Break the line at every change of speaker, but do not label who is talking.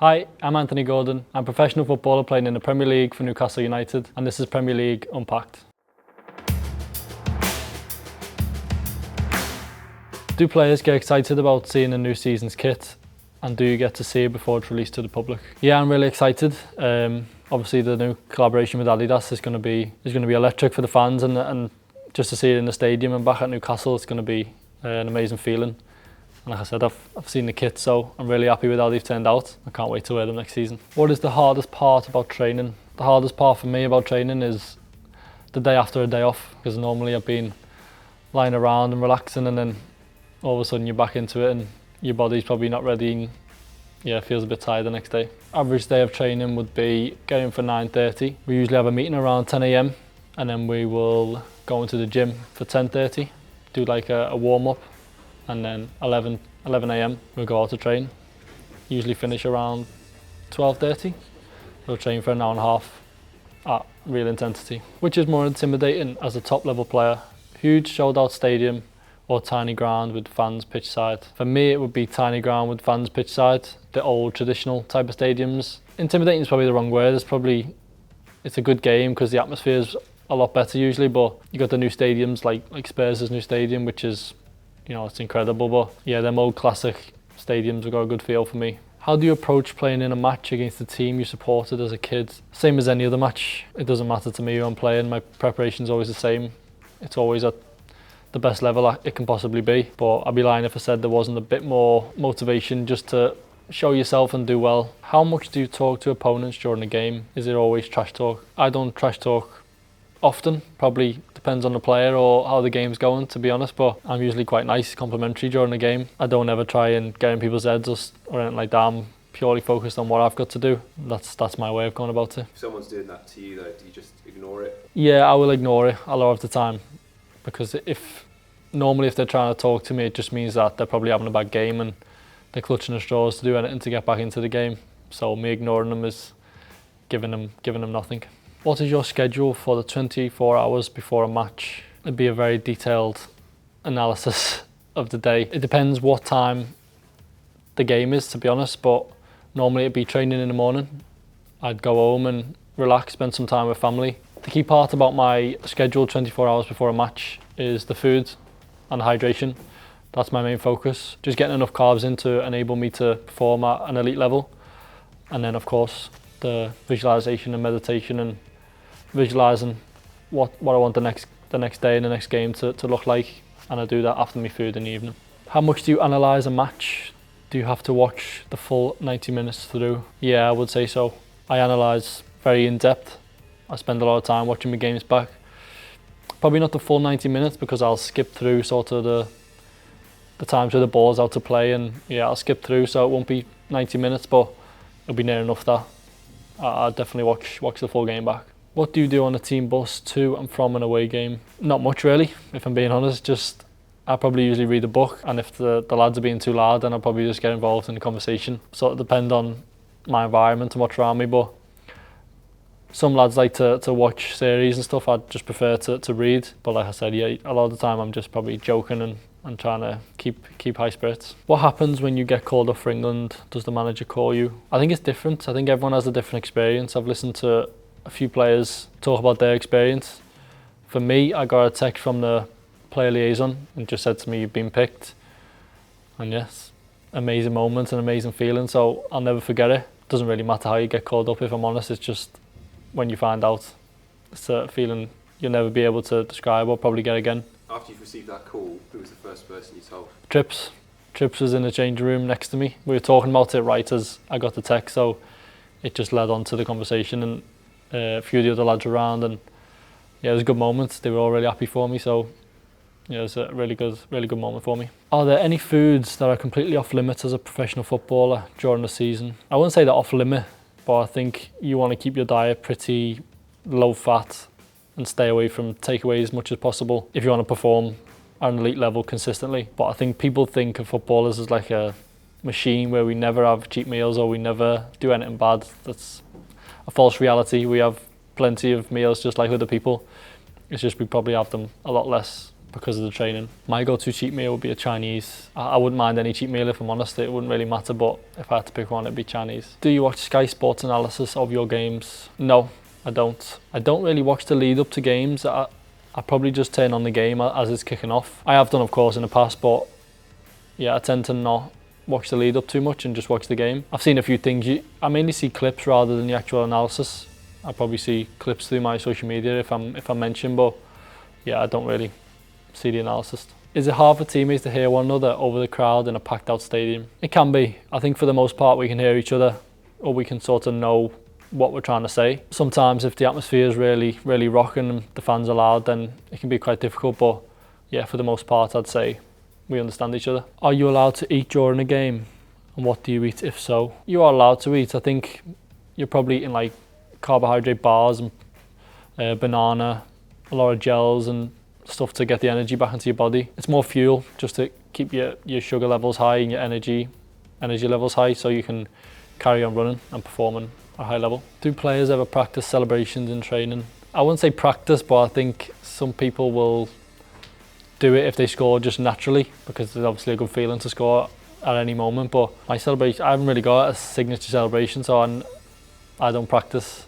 Hi, I'm Anthony Gordon. I'm a professional footballer playing in the Premier League for Newcastle United, and this is Premier League Unpacked. Do players get excited about seeing a new season's kit, and do you get to see it before it's released to the public? Yeah, I'm really excited. Obviously the new collaboration with Adidas is going to be electric for the fans, and just to see it in the stadium and back at Newcastle, it's going to be an amazing feeling. And like I said, I've seen the kit, so I'm really happy with how they've turned out. I can't wait to wear them next season. What is the hardest part about training? The hardest part for me about training is the day after a day off, because normally I've been lying around and relaxing, and then all of a sudden you're back into it and your body's probably not ready, and it feels a bit tired the next day. Average day of training would be getting for 9:30. We usually have a meeting around 10 AM, and then we will go into the gym for 10:30, do like a warm-up, and then 11 AM we'll go out to train. Usually finish around 12:30. We'll train for an hour and a half at real intensity. Which is more intimidating as a top level player? Huge sold out stadium or tiny ground with fans pitchside? For me it would be tiny ground with fans pitchside, the old traditional type of stadiums. Intimidating is probably the wrong word. It's a good game because the atmosphere is a lot better usually, but you got the new stadiums like Spurs' new stadium, which is, it's incredible. But yeah, them old classic stadiums have got a good feel for me. How do you approach playing in a match against the team you supported as a kid? Same as any other match. It doesn't matter to me who I'm playing. My preparation's always the same. It's always at the best level it can possibly be. But I'd be lying if I said there wasn't a bit more motivation just to show yourself and do well. How much do you talk to opponents during the game? Is it always trash talk? I don't trash talk often. Probably depends on the player or how the game's going, to be honest, but I'm usually quite nice, complimentary during the game. I don't ever try and get in people's heads or anything like that. I'm purely focused on what I've got to do. That's my way of going about it.
If someone's doing that to you though, do you just ignore it?
Yeah, I will ignore it a lot of the time, because if they're trying to talk to me, it just means that they're probably having a bad game and they're clutching the straws to do anything to get back into the game. So me ignoring them is giving them nothing. What is your schedule for the 24 hours before a match? It'd be a very detailed analysis of the day. It depends what time the game is, to be honest, but normally it'd be training in the morning. I'd go home and relax, spend some time with family. The key part about my schedule 24 hours before a match is the food and hydration. That's my main focus. Just getting enough carbs in to enable me to perform at an elite level. And then of course, the visualization and meditation and visualizing what I want the next day and the next game to look like, and I do that after my food in the evening. How much do you analyse a match? Do you have to watch the full 90 minutes through? Yeah, I would say so. I analyse very in depth. I spend a lot of time watching my games back. Probably not the full 90 minutes because I'll skip through sort of the times where the ball's out to play, and I'll skip through, so it won't be 90 minutes, but it'll be near enough that I'll definitely watch the full game back. What do you do on a team bus to and from an away game? Not much really, if I'm being honest. I probably usually read a book, and if the lads are being too loud, then I'll probably just get involved in the conversation. So it depends on my environment and what's around me, but some lads like to watch series and stuff. I'd just prefer to read. But like I said, a lot of the time I'm just probably joking and trying to keep high spirits. What happens when you get called up for England? Does the manager call you? I think it's different. I think everyone has a different experience. I've listened to a few players talk about their experience. For me, I got a text from the player liaison and just said to me, "You've been picked." And yes, amazing moment and amazing feeling, so I'll never forget it. Doesn't really matter how you get called up, if I'm honest. It's just when you find out, it's a feeling you'll never be able to describe or probably get again.
After you've received that call, who was the first person you told?
Trips was in the changing room next to me. We were talking about it right as I got the text, so it just led on to the conversation, and a few of the other lads around, and it was a good moment. They were all really happy for me, so it was a really good moment for me. Are there any foods that are completely off limits as a professional footballer during the season? I wouldn't say they're off limit, but I think you want to keep your diet pretty low fat and stay away from takeaways as much as possible if you want to perform at an elite level consistently. But I think people think of footballers as like a machine where we never have cheat meals or we never do anything bad. That's a false reality. We have plenty of meals just like other people. It's just we probably have them a lot less because of the training. My go-to cheat meal would be a Chinese. I wouldn't mind any cheat meal if I'm honest, it wouldn't really matter, but if I had to pick one, it'd be Chinese. Do you watch Sky Sports analysis of your games? No, I don't. I don't really watch the lead up to games. I probably just turn on the game as it's kicking off. I have done, of course, in the past, but yeah, I tend to not watch the lead up too much and just watch the game. I've seen a few things. I mainly see clips rather than the actual analysis. I probably see clips through my social media if I'm mentioned, but yeah, I don't really see the analysis. Is it hard for teammates to hear one another over the crowd in a packed out stadium? It can be. I think for the most part we can hear each other, or we can sort of know what we're trying to say. Sometimes if the atmosphere is really rocking and the fans are loud, then it can be quite difficult, but yeah, for the most part I'd say we understand each other. Are you allowed to eat during a game? And what do you eat if so? You are allowed to eat. I think you're probably eating like carbohydrate bars and banana, a lot of gels and stuff to get the energy back into your body. It's more fuel just to keep your sugar levels high and your energy levels high, so you can carry on running and performing at a high level. Do players ever practice celebrations in training? I wouldn't say practice, but I think some people will do it if they score just naturally, because it's obviously a good feeling to score at any moment. But my celebration, I haven't really got a signature celebration, so I don't practice